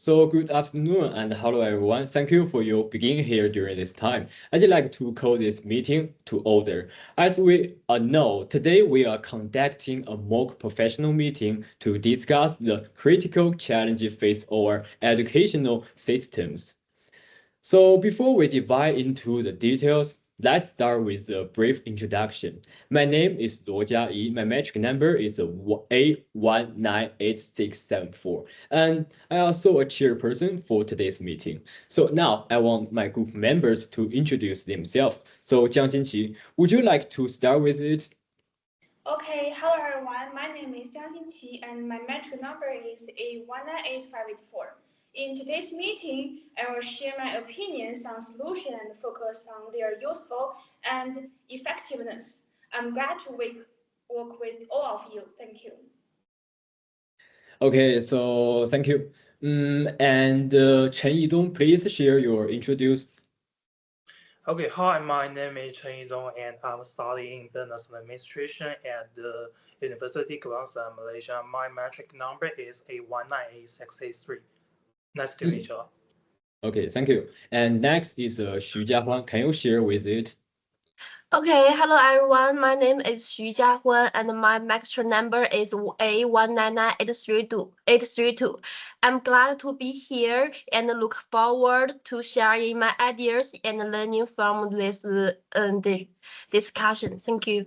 So good afternoon and hello everyone. Thank you for your being here during this time. I'd like to call this meeting to order. As we know, today we are conducting a mock professional meeting to discuss the critical challenges faced our educational systems. So before we dive into the details, let's start with a brief introduction. My name is Luo Jiayi. My metric number is A198674. And I also a chairperson for today's meeting. So now I want my group members to introduce themselves. So Jiang Jinqi, would you like to start with it? Okay, hello everyone. My name is Jiang Xinqi and my metric number is A198584. In today's meeting, I will share my opinions on solutions and focus on their useful and effectiveness. I'm glad to work with all of you. Thank you. Okay, so thank you. And Chen Yidong, please share your introduce. Okay, hi, my name is Chen Yidong and I'm studying business administration at the University Kebangsaan Malaysia. My metric number is A198683. Nice to meet you. Okay, thank you. And next is Xu Jiahuan. Can you share with it? Okay, hello everyone. My name is Xu Jiahuan and my metric number is A199832. I'm glad to be here and look forward to sharing my ideas and learning from this discussion. Thank you.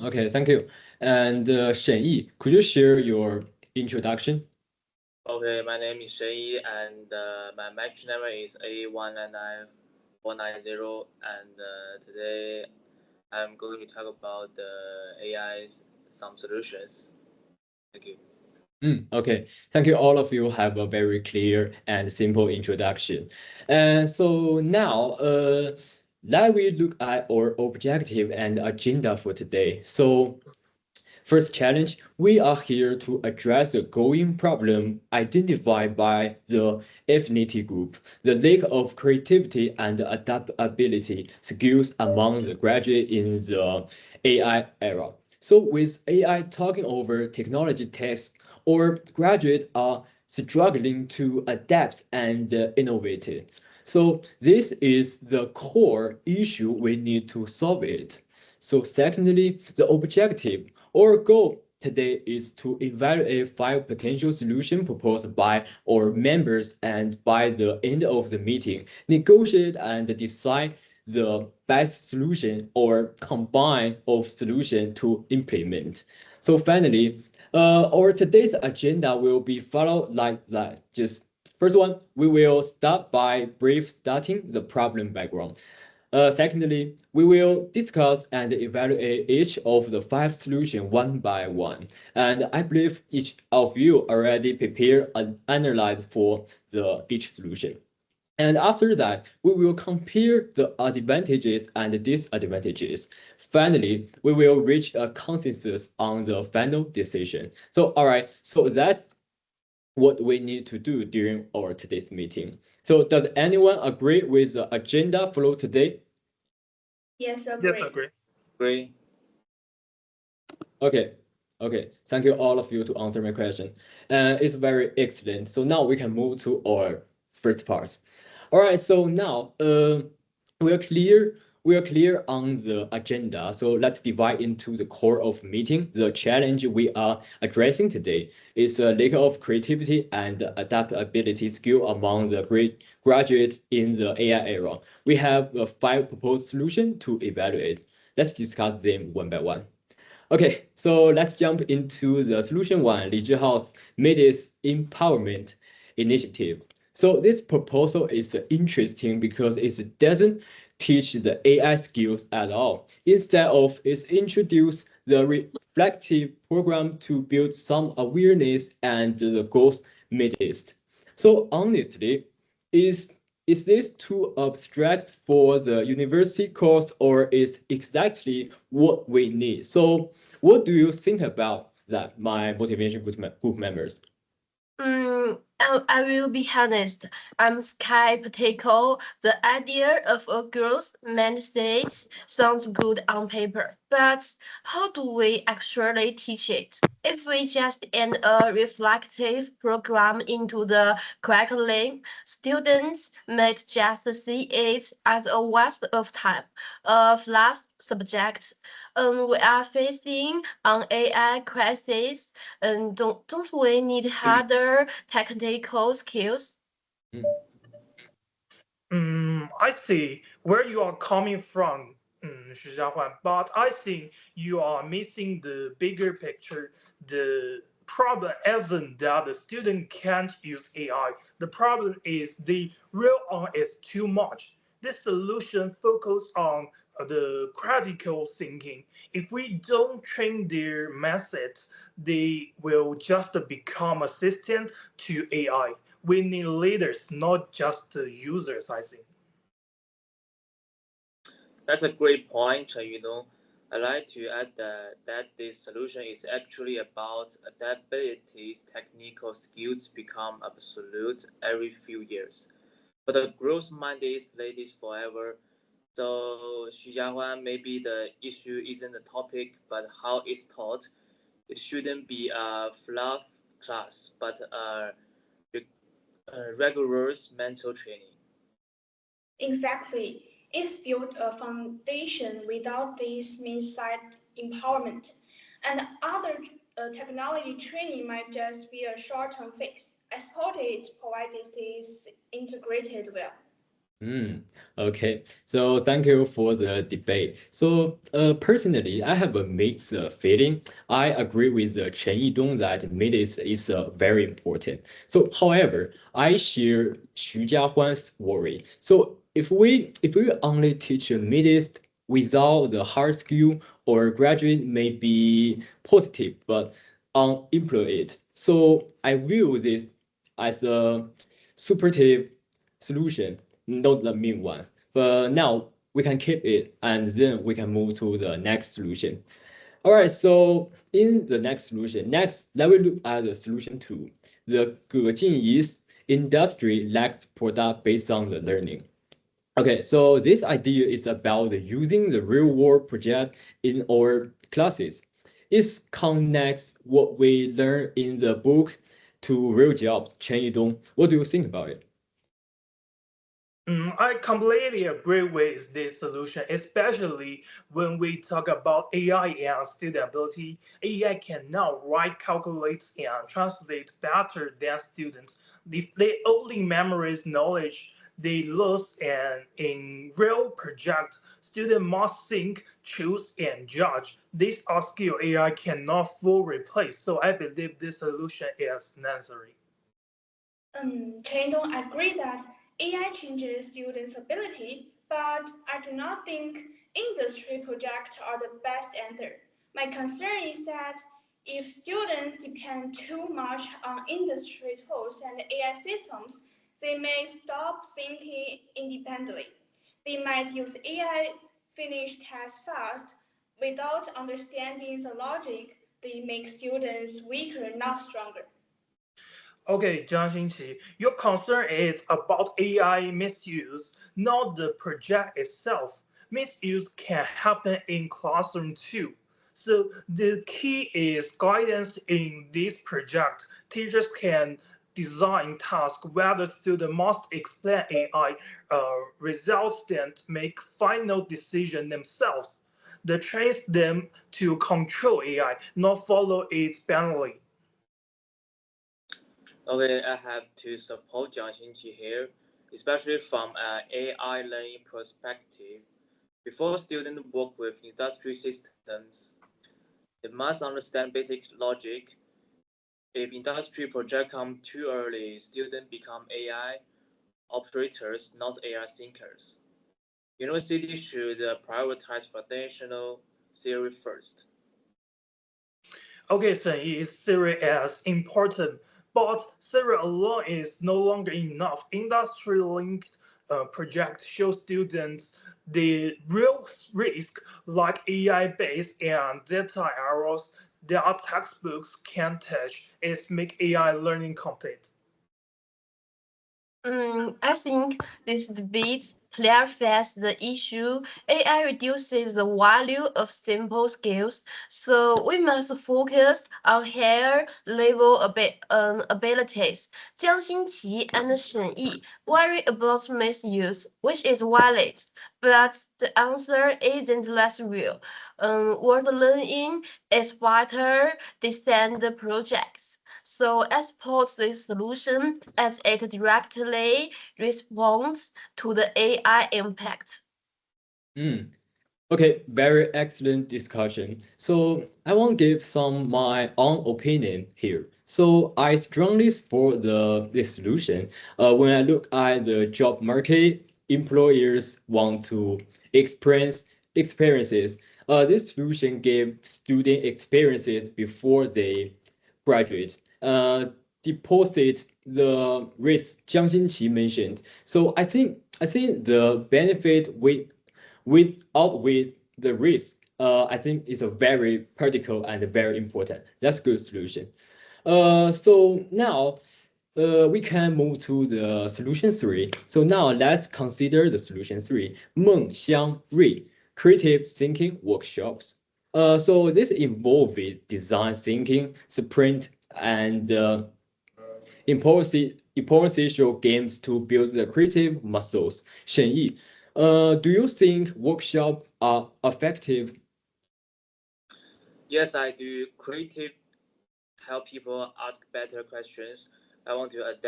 Okay, thank you. And Shen Yi, could you share your introduction? Okay, my name is Shen Yi and my metric number is A199490 and today I'm going to talk about the AI's some solutions. Thank you. Okay, thank you. All of you have a very clear and simple introduction. And so now, let we look at our objective and agenda for today. So first challenge, we are here to address a growing problem identified by the affinity group, the lack of creativity and adaptability skills among the graduate in the AI era. So with AI talking over technology tasks, or graduates are struggling to adapt and innovate. So this is the core issue we need to solve it. So secondly, the objective or goal today is to evaluate 5 potential solutions proposed by our members and by the end of the meeting, negotiate and decide the best solution or combine of solution to implement. So finally, our today's agenda will be followed like that. Just first one, we will start by brief starting the problem background. Secondly, we will discuss and evaluate each of the 5 solutions one by one. And I believe each of you already prepared and analyzed for each solution. And after that, we will compare the advantages and disadvantages. Finally, we will reach a consensus on the final decision. So, all right, so that's what we need to do during our today's meeting. So does anyone agree with the agenda flow today? Yes, agree. Yes, agree. Agree. Okay. Thank you all of you to answer my question. It's very excellent. So now we can move to our first part. All right, so now we are clear on the agenda. So let's divide into the core of meeting. The challenge we are addressing today is a lack of creativity and adaptability skill among the graduates in the AI era. We have 5 proposed solutions to evaluate. Let's discuss them one by one. Okay, so let's jump into the solution 1, Li Zhihao's Midis Empowerment Initiative. So this proposal is interesting because it doesn't teach the AI skills at all. Instead of it's introduce the reflective program to build some awareness and the goals midst. So honestly, is this too abstract for the university course or is exactly what we need? So what do you think about that, my motivation group members? I will be honest, I'm skeptical. The idea of a growth mindset sounds good on paper, but how do we actually teach it? If we just add a reflective program into the curriculum, students might just see it as a waste of time, a fluff subject. We are facing an AI crisis, and don't we need harder technical skills? I see where you are coming from, Xu Jiahuan, but I think you are missing the bigger picture. The problem isn't that the student can't use AI. The problem is they rely on it too much. This solution focuses on the critical thinking. If we don't train their methods, they will just become assistant to AI. We need leaders, not just users, I think. That's a great point. I'd like to add that this solution is actually about adaptability. Technical skills become absolute every few years. But the growth mindset is ladies forever. So Xu Jiahuan, maybe the issue isn't the topic, but how it's taught. It shouldn't be a fluff class, but a rigorous mental training. Exactly. It's built a foundation without this means-side empowerment. And other technology training might just be a short-term fix. I support it provided this integrated well. Mm, okay, so thank you for the debate. So, personally, I have a mixed feeling. I agree with Chen Yidong that middays is very important. So, however, I share Xu Jiahuan's worry. So, if we only teach middays without the hard skill, or graduate may be positive but unemployed. So, I view this as a supportive solution, not the mean one. But now we can keep it and then we can move to the next solution. All right, so in the next solution, next, let me look at the solution two. The Gejinyi's industry lacks product based on the learning. Okay, so this idea is about using the real world project in our classes. It connects what we learn in the book to real jobs. Chen Yidong, what do you think about it? I completely agree with this solution, especially when we talk about AI and student ability. AI can now write, calculate, and translate better than students. If they only memorize knowledge they lose, and in real project, students must think, choose, and judge. These are skills AI cannot fully replace. So I believe this solution is necessary. Chandong, I agree that AI changes students' ability, but I do not think industry projects are the best answer. My concern is that if students depend too much on industry tools and AI systems, they may stop thinking independently. They might use AI finish tasks fast without understanding the logic. They make students weaker, not stronger. Okay, Zhang Xinqi, your concern is about AI misuse, not the project itself. Misuse can happen in classroom too. So the key is guidance in this project. Teachers can design tasks where the student must explain AI results then make final decision themselves. That trains them to control AI, not follow it blindly. Okay, I have to support Jiang Xinqi here, especially from an AI learning perspective. Before students work with industry systems, they must understand basic logic. If industry projects come too early, students become AI operators, not AI thinkers. University should prioritize foundational theory first. Okay, so is Siri as important, but Siri alone is no longer enough. Industry-linked projects show students the real risk, like AI-based and data errors that textbooks can't touch, is make AI learning complete. I think this debate clarifies the issue. AI reduces the value of simple skills, so we must focus on higher level abilities. Jiang Xinqi and Shen Yi worry about misuse, which is valid, but the answer isn't less real. Word learning is better designed projects. So I support this solution as it directly responds to the AI impact. Okay, very excellent discussion. So I want to give some my own opinion here. So I strongly support this solution. When I look at the job market, employers want to experiences. This solution gave student experiences before they graduate. Deposit the risk Jiang Xinqi mentioned. So I think the benefit with the risk, I think is a very practical and very important. That's good solution. So now we can move to the solution 3. So now let's consider the solution 3, 梦相瑞 creative thinking workshops. So this involved design thinking, sprint, and improvisational games to build the creative muscles. Shen Yi, do you think workshops are effective? Yes, I do. Creative help people ask better questions. I want to add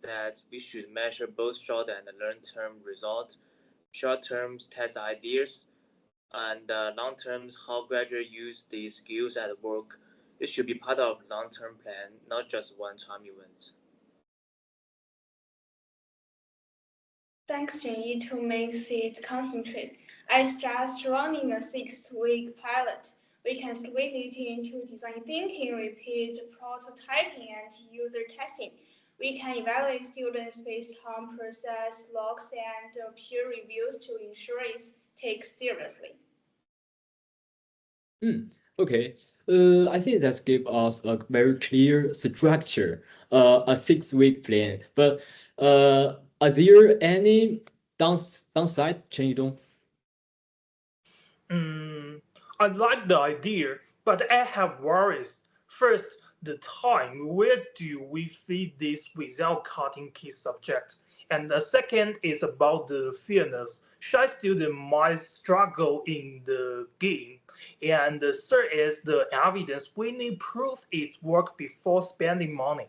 that we should measure both short and long-term results. Short terms test ideas, and long terms how gradually use these skills at work. It should be part of long-term plan, not just one-time event. Thanks, Jenny, to make it concentrate. I suggest running a 6-week pilot. We can split it into design thinking, repeat prototyping, and user testing. We can evaluate students based on process logs and peer reviews to ensure it's taken seriously. Okay. I think that gives us a very clear structure, a 6-week plan. But are there any downside, Chen Yidong? I like the idea, but I have worries. First, the time. Where do we fit this without cutting key subjects? And the second is about the fairness. Shy student might struggle in the game. And the third is the evidence. We need proof it worked before spending money.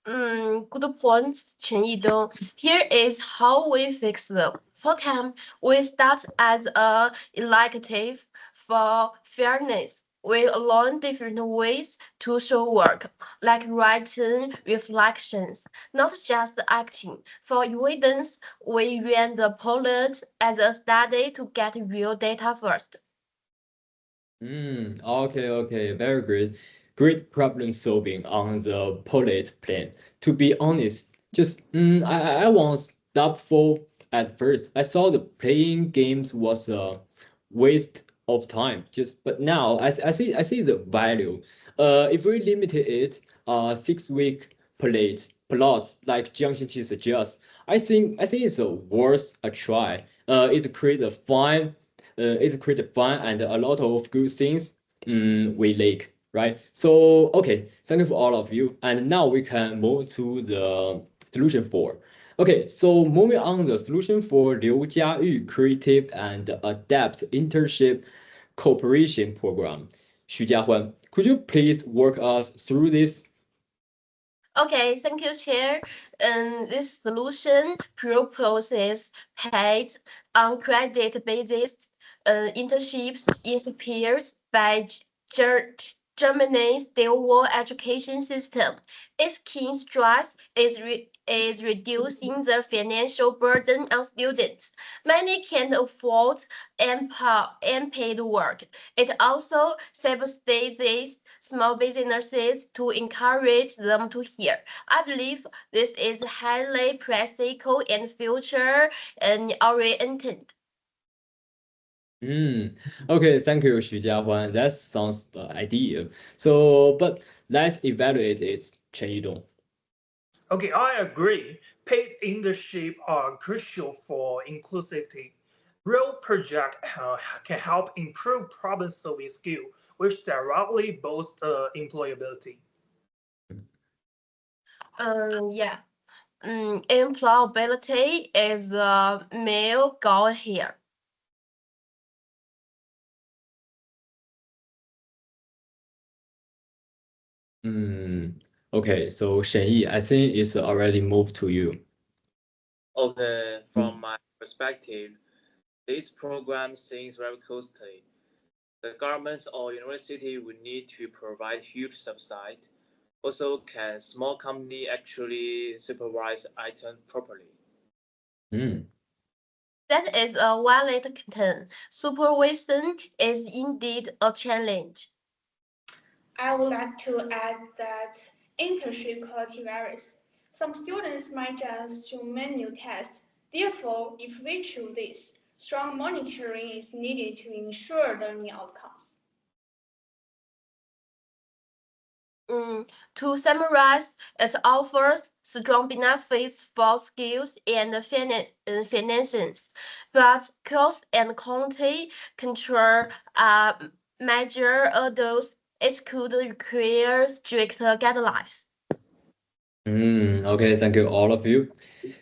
Good points, Chen Yidong. Here is how we fix them. For camp, we start as a elective for fairness. We learn different ways to show work, like writing reflections, not just acting. For evidence, we ran the pilot as a study to get real data first. Okay, very good. Great problem solving on the pilot plan. To be honest, just I was doubtful at first. I saw the playing games was a waste of time. But now I see the value. If we limited it 6-week plots like Jiang Xinqi suggests, I think it's worth a try. It's create fun and a lot of good things we like, right? So okay, thank you for all of you. And now we can move to the solution 4. Okay, so moving on the solution for Liu Jiayu Creative and Adapt Internship Cooperation Program. Xu Jiahuan, could you please walk us through this? Okay, thank you, Chair. This solution proposes paid on credit basis internships inspired by Germany's dual education system. Its key stress is reducing the financial burden on students. Many can't afford unpaid work. It also subsidizes small businesses to encourage them to hear. I believe this is highly practical and future oriented. Okay, thank you, Xu Jiahuan. That sounds ideal. So, but let's evaluate it, Chen Yidong. Okay, I agree. Paid internship are crucial for inclusivity. Real project can help improve problem-solving skill, which directly boosts employability. Yeah. Employability is the main goal here. Okay, so Shenyi, I think it's already moved to you. Okay, from my perspective, this program seems very costly. The government or university would need to provide huge subsidy. Also, can small company actually supervise items properly? That is a valid concern. Supervision is indeed a challenge. I would like to add that internship quality varies. Some students might just do manual tests. Therefore, if we choose this, strong monitoring is needed to ensure learning outcomes. To summarize, it offers strong benefits for skills and finances, but cost and quality control are major hurdles. It could require strict guidelines. Okay, thank you all of you.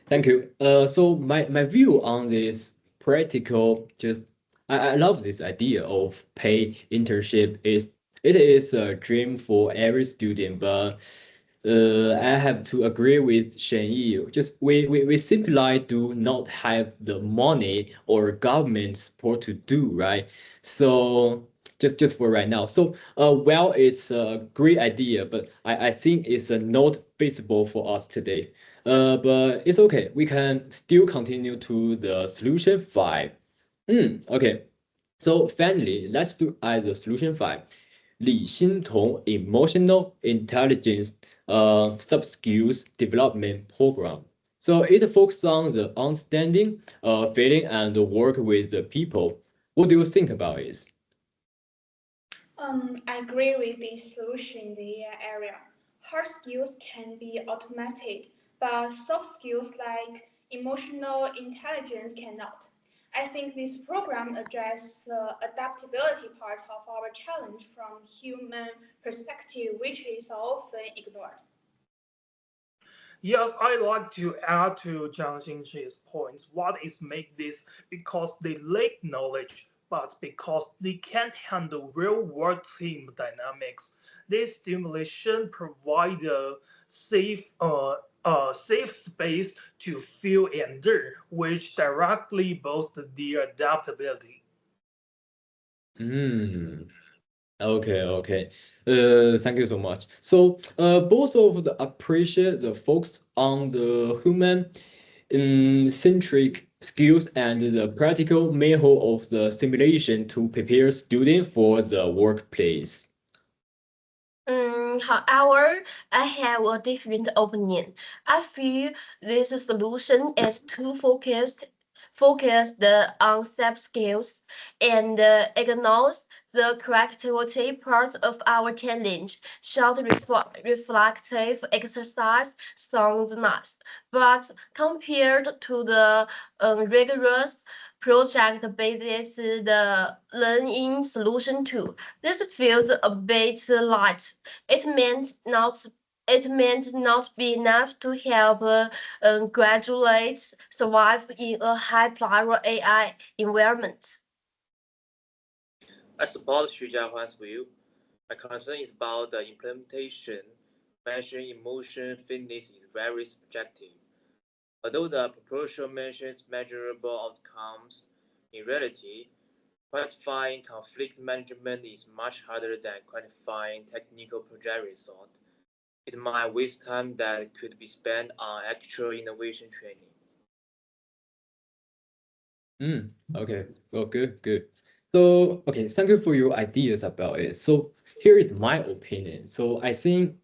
Thank you. So my view on this practical, just I love this idea of paid internship. It is a dream for every student, but I have to agree with Shen Yi. Just we simply do not have the money or government support to do, right? So just for right now. So well, it's a great idea, but I think it's not feasible for us today. But it's okay. We can still continue to the solution 5. Okay. So finally, let's look at the solution 5. 理心同 Emotional Intelligence Sub-Skills Development Program. So it focuses on the understanding, feeling, and work with the people. What do you think about it? I agree with this solution in the area. Hard skills can be automated, but soft skills like emotional intelligence cannot. I think this program addresses the adaptability part of our challenge from human perspective, which is often ignored. Yes, I like to add to Zhang Xingqi's points. What is make this because they lack knowledge, but because they can't handle real-world team dynamics. This stimulation provide a safe space to feel and learn, which directly boosts their adaptability. Okay. Thank you so much. So, both of the appreciate the focus on the human centric skills and the practical method of the simulation to prepare students for the workplace. However, I have a different opinion. I feel this solution is too focused on soft skills and ignores the creativity part of our challenge. Short reflective exercise sounds nice, but compared to the rigorous project-based the learning solution tool, this feels a bit light. It meant not be enough to help graduates survive in a high-power AI environment. I support Xu Jiahuan's view. My concern is about the implementation. Measuring emotion fitness is very subjective. Although the proposal mentions measurable outcomes, in reality, quantifying conflict management is much harder than quantifying technical project result. It might waste time that could be spent on actual innovation training. Okay. Well, good. So, okay, thank you for your ideas about it. So here is my opinion. So I think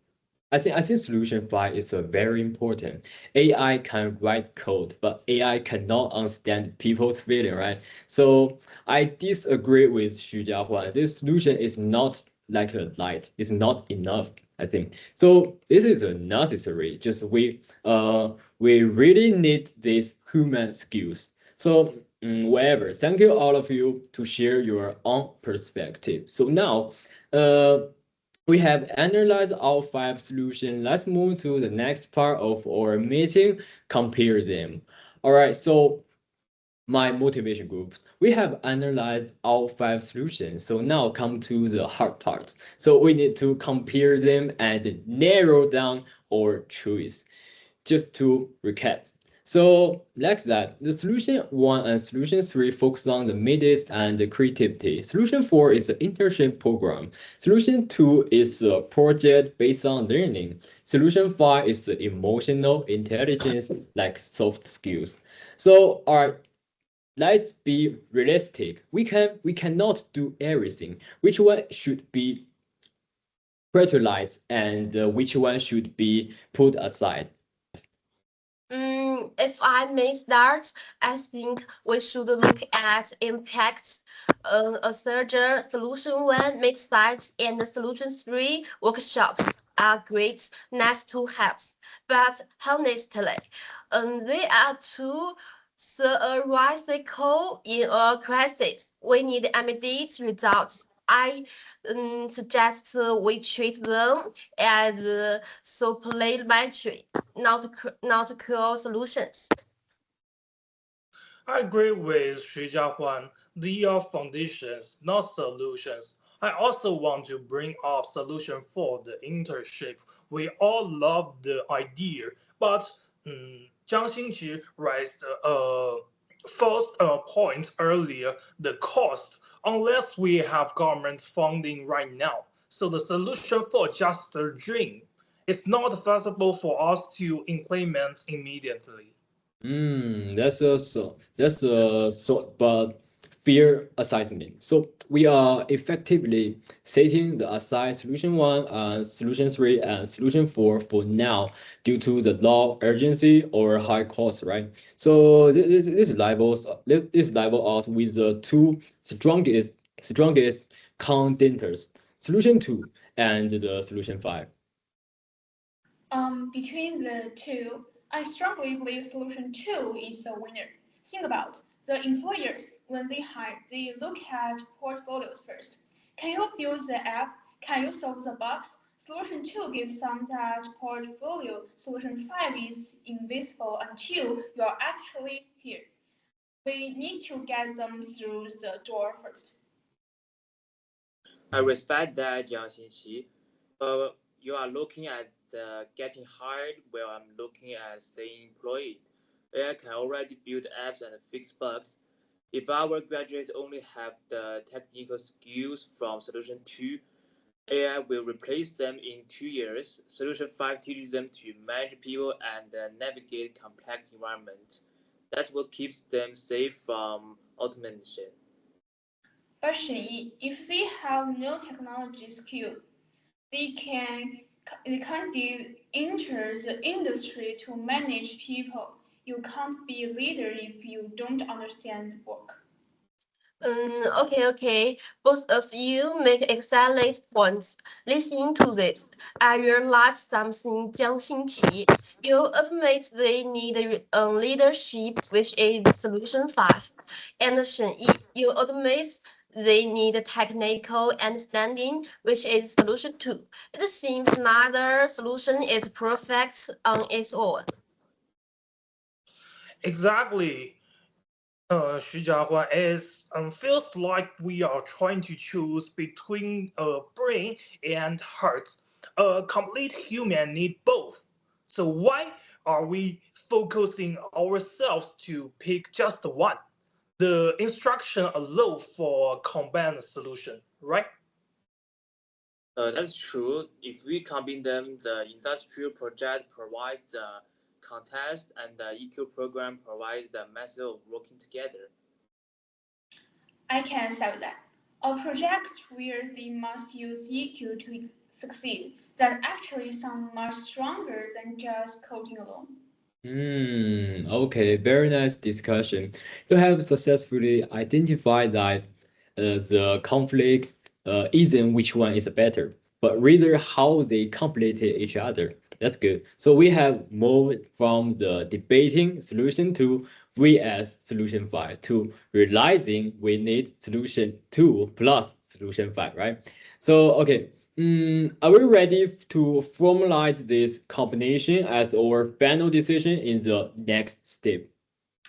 solution 5 is a very important. AI can write code, but AI cannot understand people's feeling, right? So I disagree with Xu Jiahuan. This solution is not like a light is not enough, I think. So this is a necessary. Just we really need these human skills. So whatever. Thank you all of you to share your own perspective. So now we have analyzed our 5 solutions. Let's move to the next part of our meeting, compare them. All right, so my motivation group, we have analyzed all 5 solutions. So now come to the hard part. So we need to compare them and narrow down our choice. Just to recap. So like that, the solution 1 and solution 3 focus on the middays and the creativity. Solution 4 is an internship program. Solution 2 is a project based on learning. Solution 5 is the emotional intelligence, like soft skills. So all right, let's be realistic. We cannot do everything. Which one should be prioritized and which one should be put aside? If I may start, I think we should look at impact. A surgery solution 1 makes sites and solution 3 workshops are great, nice to have. But honestly, they are too theoretical in a crisis. We need immediate results. I suggest we treat them as supplementary, not core solutions. I agree with Xu Jiahuan. They are foundations, not solutions. I also want to bring up solution for the internship. We all love the idea, but Jiang Xingqi raised first point earlier, the cost, unless we have government funding right now. So the solution for just a dream. It's not feasible for us to implement immediately. That's a sort but fair assessment. So we are effectively setting the aside solution 1 and solution 3 and solution 4 for now due to the low urgency or high cost, right? So this labels us with the 2 strongest contenders, solution 2 and the solution 5. Between the two, I strongly believe solution 2 is the winner. Think about the employers when they hire, they look at portfolios first. Can you build the app? Can you solve the bugs? Solution 2 gives them that portfolio. Solution 5 is invisible until you're actually here. We need to get them through the door first. I respect that, Jiang Xinqi. But you are looking at getting hired, while I'm looking at staying employed. AI can already build apps and fix bugs. If our graduates only have the technical skills from Solution 2, AI will replace them in 2 years. Solution 5 teaches them to manage people and navigate complex environments. That's what keeps them safe from automation. But if they have no technology skill, they can't enter the industry to manage people. You can't be a leader if you don't understand the work. Okay. Both of you make excellent points. Listening to this, I realized something, Jiang Xingqi. You admit they need leadership, which is solution 5. And Shen Yi, you admit they need technical understanding, which is solution 2. It seems neither solution is perfect on its own. Exactly. Xu Jiahuan is feels like we are trying to choose between a brain and heart. A complete human need both. So why are we focusing ourselves to pick just one? The instruction allow for a combined solution, right? That's true. If we combine them, the industrial project provides the context and the EQ program provides the method of working together. I can accept that. A project where they must use EQ to succeed, that actually sounds much stronger than just coding alone. Okay, very nice discussion. You have successfully identified that the conflicts isn't which one is better, but rather how they completed each other. That's good. So we have moved from the debating solution to we as solution 5 to realizing we need solution 2 plus solution 5, right? So, okay, are we ready to formalize this combination as our final decision in the next step?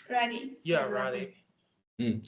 Ready. Yeah, ready.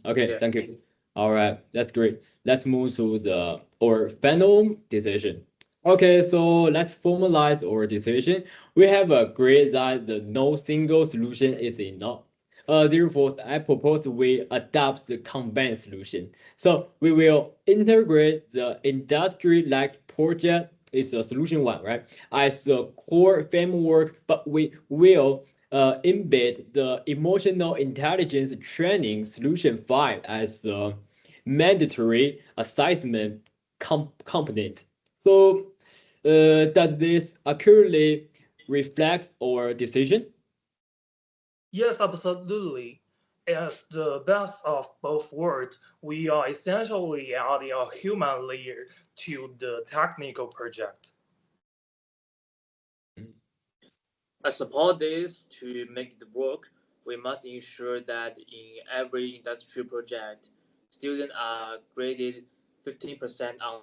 Okay, Yeah. thank you. All right, that's great. Let's move to our final decision. Okay, so let's formalize our decision. We have agreed that the no single solution is enough. Therefore, I propose we adopt the combined solution. So we will integrate the industry-like project is a solution 1, right? As a core framework, but we will embed the emotional intelligence training solution 5 as a mandatory assessment component. So does this accurately reflect our decision? Yes, absolutely. As the best of both worlds, we are essentially adding a human layer to the technical project. I support this. To make it work, we must ensure that in every industry project, students are graded 15% on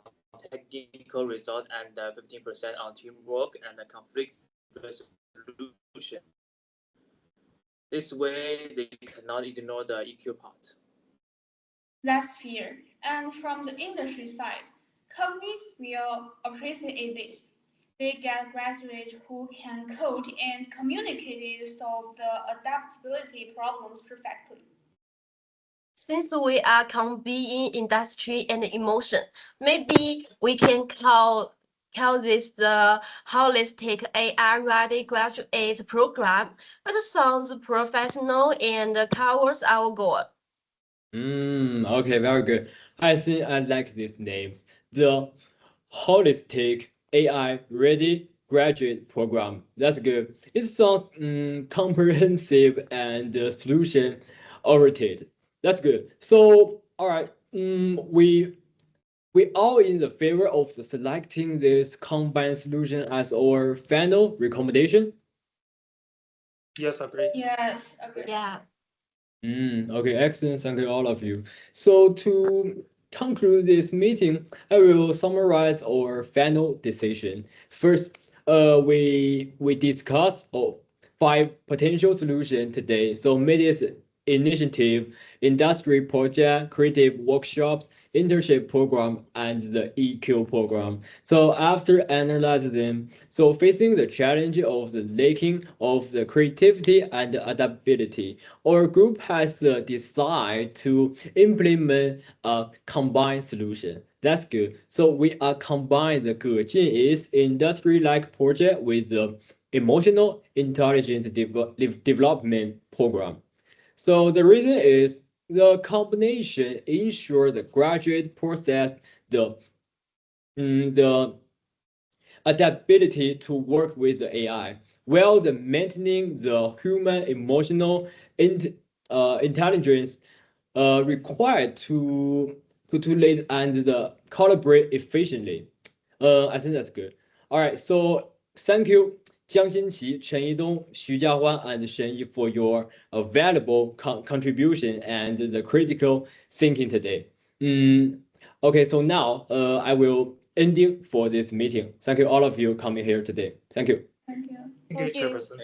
technical result and 15% on teamwork and conflict resolution. This way, they cannot ignore the EQ part. That's fair. And from the industry side, companies will appreciate this. They get graduates who can code and communicate and solve the adaptability problems perfectly. Since we are combining industry and emotion, maybe we can call this the holistic AI ready graduate program. It sounds professional and covers our goal. Okay, very good. I think I like this name. The holistic AI ready graduate program. That's good. It sounds comprehensive and solution oriented. That's good. So, all right, we all in the favor of selecting this combined solution as our final recommendation. Yes, agree. Yes, agree. Yeah. Okay, excellent. Thank you, all of you. So to conclude this meeting, I will summarize our final decision. First, we discussed 5 potential solutions today. So media initiative, industry project, creative workshops, internship program, and the EQ program. So after analyzing them, so facing the challenge of the lacking of the creativity and adaptability, our group has decided to implement a combined solution. That's good. So we are combining the Gejin is industry-like project with the emotional intelligence development program. So the reason is the combination ensures the graduate process the adaptability to work with the AI, while the maintaining the human emotional intelligence required to lead and the collaborate efficiently. I think that's good. All right, so thank you, Jiang Xinqi, Chen Yidong, Xu Jiahuan, and Shen Yi for your valuable contribution and the critical thinking today. Okay, so now I will ending for this meeting. Thank you all of you coming here today. Thank you. Thank you. Thank you, Thank you. Chairperson.